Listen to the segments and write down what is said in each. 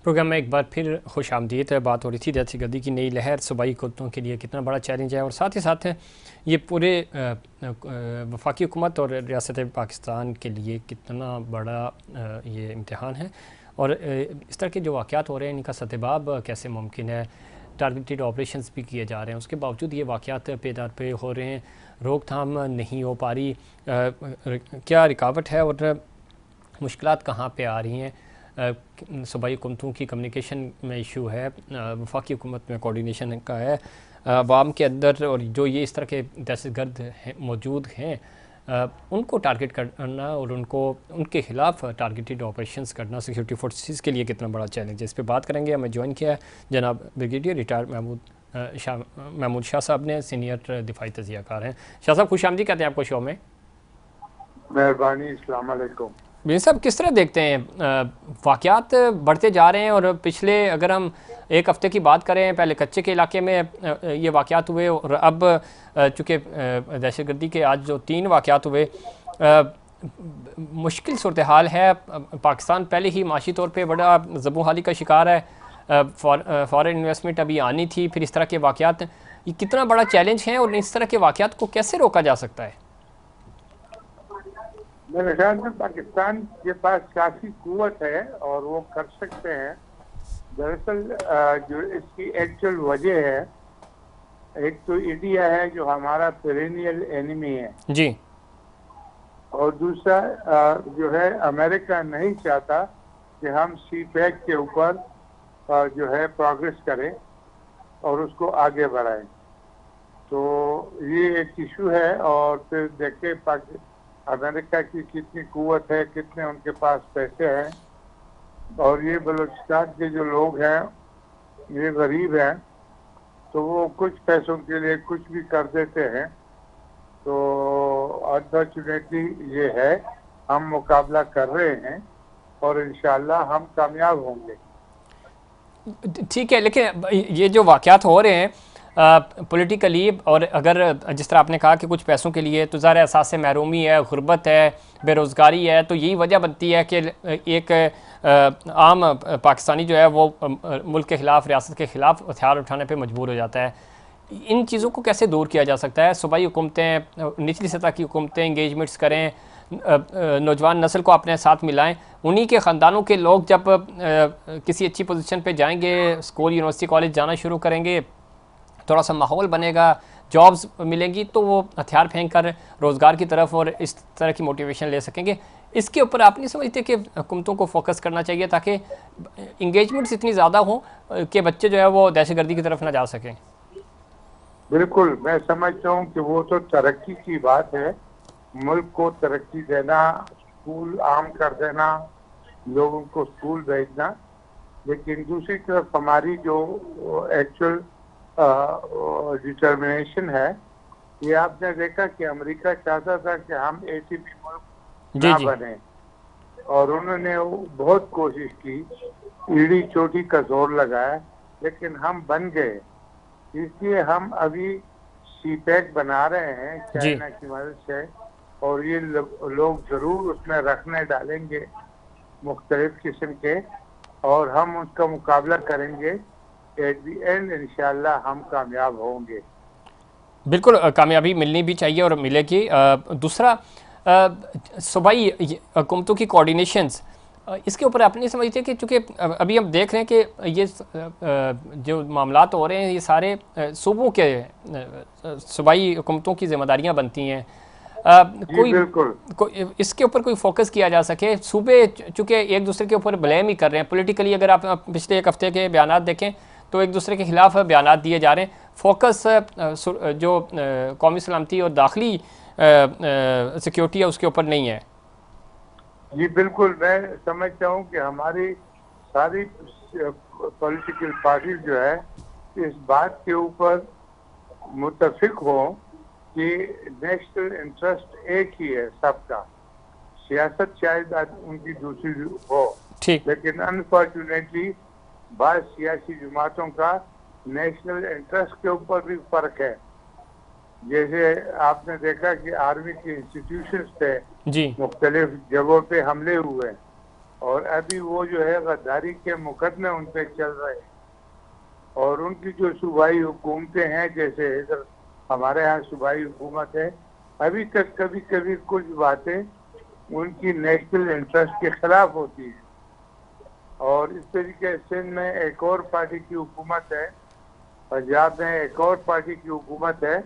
Programme में एक बार फिर खुश आमदीद। बात हो रही थी दहशतगर्दी की नई लहर सूबाई कुत्तों के लिए कितना बड़ा चैलेंज है और साथ ही साथ ये पूरे वफाकी हुकूमत और रियासत पाकिस्तान के लिए कितना बड़ा ये इम्तहान है और इस तरह के जो वाक़यात हो रहे हैं इनका सतबाब कैसे मुमकिन है। टारगेटेड ऑपरेशंस भी किए जा रहे हैं, उसके बावजूद ये वाक़यात पेदार पे हो रहे हैं, रोकथाम नहीं हो पा रही। क्या रुकावट है और मुश्किलात कहाँ पे आ रही हैं? सूबाई हुकूमतों की कम्युनिकेशन में इशू है, वफाकी हुकूमत में कोऑर्डिनेशन का है, अवाम के अंदर, और जो ये इस तरह के दहशतगर्द मौजूद हैं उनको टारगेट करना और उनके ख़िलाफ़ टारगेटेड ऑपरेशंस करना सिक्योरिटी फोर्सेस के लिए कितना बड़ा चैलेंज है। इस पर बात करेंगे। हमें ज्वाइन किया है जनाब ब्रिगेडियर रिटायर महमूद शाह साहब ने, सीनियर दिफाई तजियाकार हैं। शाह साहब खुश आमदी कहते हैं आपको शो में। मेहरबानी, अस्सलाम वालेकुम। ये सब किस तरह देखते हैं? वाक़यात बढ़ते जा रहे हैं और पिछले अगर हम एक हफ़्ते की बात करें, पहले कच्चे के इलाके में ये वाक़यात हुए और अब चूँकि दहशतगर्दी के आज जो 3 वाक़यात हुए, मुश्किल सूरत हाल है। पाकिस्तान पहले ही माशी तौर पे बड़ा ज़बू हाली का शिकार है। फॉरेन इन्वेस्टमेंट अभी आनी थी, फिर इस तरह के वाक़यात, ये कितना बड़ा चैलेंज है और इस तरह के वाक़यात को कैसे रोका जा सकता है? मेरे ख्याल में पाकिस्तान के पास काफी कुव्वत है और वो कर सकते हैं। दरअसल जो इसकी एक्चुअल वजह है, एक तो इंडिया है जो हमारा पेरेनियल एनिमी है जी, और दूसरा जो है अमेरिका नहीं चाहता कि हम सी पैक के ऊपर जो है प्रोग्रेस करें और उसको आगे बढ़ाएं। तो ये एक इशू है। और फिर देखें अमेरिका की कितनी कुव्वत है, कितने उनके पास पैसे हैं, और ये बलूचिस्तान के जो लोग हैं ये गरीब हैं, तो वो कुछ पैसों के लिए कुछ भी कर देते हैं। तो अनफॉर्चुनेटली ये है, हम मुकाबला कर रहे हैं और इंशाल्लाह हम कामयाब होंगे। ठीक है, लेकिन ये जो वाक़यात हो रहे हैं पॉलिटिकली, और अगर जिस तरह आपने कहा कि कुछ पैसों के लिए, तो ज़ाहिर एहसास से महरूमी है, गुर्बत है, बेरोज़गारी है, तो यही वजह बनती है कि एक आम पाकिस्तानी जो है वो मुल्क के ख़िलाफ़, रियासत के ख़िलाफ़ हथियार उठाने पे मजबूर हो जाता है। इन चीज़ों को कैसे दूर किया जा सकता है? सूबाई हुकूमतें, निचली सतह की हुकूमतें इंगेजमेंट्स करें, नौजवान नस्ल को अपने साथ मिलाएं, उन्हीं के ख़ानदानों के लोग जब किसी अच्छी पोजीशन पे जाएंगे, स्कूल यूनिवर्सिटी कॉलेज जाना शुरू करेंगे, थोड़ा सा माहौल बनेगा, जॉब्स मिलेंगी, तो वो हथियार फेंक कर रोज़गार की तरफ और इस तरह की मोटिवेशन ले सकेंगे। इसके ऊपर आप नहीं समझते कि हुकूमतों को फोकस करना चाहिए ताकि इंगेजमेंट्स इतनी ज़्यादा हों कि बच्चे जो है वो दहशतगर्दी की तरफ ना जा सकें? बिल्कुल, मैं समझता हूँ कि वो तो तरक्की की बात है, मुल्क को तरक्की देना, स्कूल आम कर देना, लोगों को स्कूल भेजना। लेकिन दूसरी तरफ हमारी जो एक्चुअल डिटर्मिनेशन है, ये आपने देखा कि अमेरिका चाहता था कि हम एटीपी मुल्क जी ना जी, बने, और उन्होंने बहुत कोशिश की, ईड़ी चोटी का जोर लगाया, लेकिन हम बन गए। इसलिए हम अभी सीपैक बना रहे हैं जी, चाइना की मदद से, और ये लोग जरूर उसमें रखने डालेंगे मुख्तलिफ किस्म के, और हम उसका मुकाबला करेंगे। एट द एंड इंशाल्लाह हम कामयाब होंगे। बिल्कुल कामयाबी मिलनी भी चाहिए और मिलेगी। दूसरा, सूबाई हुकूमतों की कोऑर्डिनेशंस, इसके ऊपर आप नहीं समझते कि चूँकि अभी हम देख रहे हैं कि ये जो मामलात हो रहे हैं ये सारे सूबों के सूबाई हुकूमतों की जिम्मेदारियां बनती हैं। जी बिल्कुल। इसके ऊपर कोई फोकस किया जा सके। सूबे चूँकि एक दूसरे के ऊपर ब्लेम ही कर रहे हैं पॉलिटिकली, अगर आप पिछले एक हफ्ते के बयान देखें तो एक दूसरे के खिलाफ बयान दिए जा रहे हैं। फोकस जो कौमी सलामती और दाखिली सिक्योरिटी है उसके ऊपर नहीं है। जी बिल्कुल, मैं समझता हूँ कि हमारी सारी पॉलिटिकल पार्टी जो है इस बात के ऊपर मुत्तफिक हो कि नेशनल इंटरेस्ट एक ही है सबका। सियासत शायद उनकी दूसरी हो, ठीक, लेकिन अनफॉर्चुनेटली बाद सियासी जमातों का नेशनल इंटरेस्ट के ऊपर भी फर्क है। जैसे आपने देखा कि आर्मी के इंस्टीट्यूशंस थे, जी, मुख्तलिफ जगहों पे हमले हुए, और अभी वो जो है गद्दारी के मुकदमे उन पे चल रहे हैं। और उनकी जो सूबाई हुकूमतें हैं, जैसे इधर हमारे यहाँ सूबाई हुकूमत है, अभी तक कभी कभी कुछ बातें उनकी नेशनल इंटरेस्ट के खिलाफ होती है। और इस तरीके से सिंध में एक और पार्टी की हुकूमत है, पंजाब में एक और पार्टी की हुकूमत है।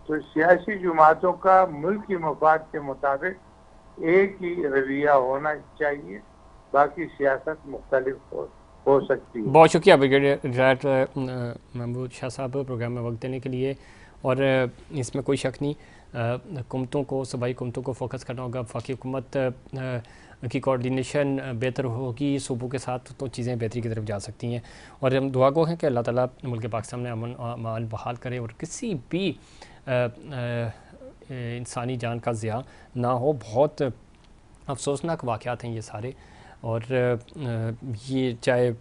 तो सियासी जमातों का मुल्क की मफाद के मुताबिक एक ही रवैया होना चाहिए, बाकी सियासत मुख्तलिफ हो सकती है। बहुत शुक्रिया ब्रिगेडियर रिटायर्ड महमूद शाह साहब प्रोग्राम में वक्त देने के लिए। और इसमें कोई शक नहीं, हुकूमतों को, सूबाई हुकूमतों को फोकस करना होगा। वफाकी हुकूमत की कोऑर्डिनेशन बेहतर होगी सूबों के साथ तो चीज़ें बेहतरी की तरफ जा सकती हैं। और हम दुआ गो हैं कि अल्लाह ताला मुल्क पाकिस्तान में अमन अमान बहाल करे और किसी भी इंसानी जान का ज़िया ना हो। बहुत अफसोसनाक वाक़यात हैं ये सारे। और ये चाहे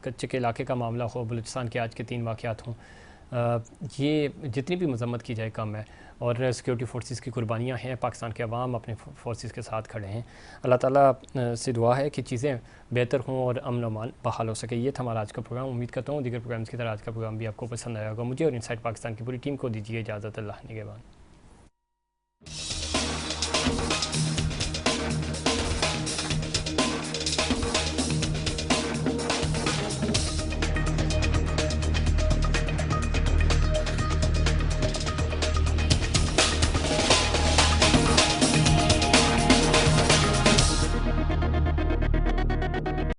कच्चे के इलाके का मामला हो, बलूचिस्तान के आज के 3 वाक़यात हों, ये जितनी भी मजम्मत की जाए कम है। और सिक्योरिटी फोर्सेस की कुर्बानियाँ हैं, पाकिस्तान के अवाम अपने फोर्सेस के साथ खड़े हैं। अल्लाह ताला से दुआ है कि चीज़ें बेहतर हों और अमन अमान बहाल हो सके। ये था हमारा आज का प्रोग्राम। उम्मीद करता हूँ दीगर प्रोग्राम्स की तरह आज का प्रोग्राम भी आपको पसंद आएगा। मुझे और इनसाइड पाकिस्तान की पूरी टीम को दीजिए इजाज़त। अल्लाह निगहबान।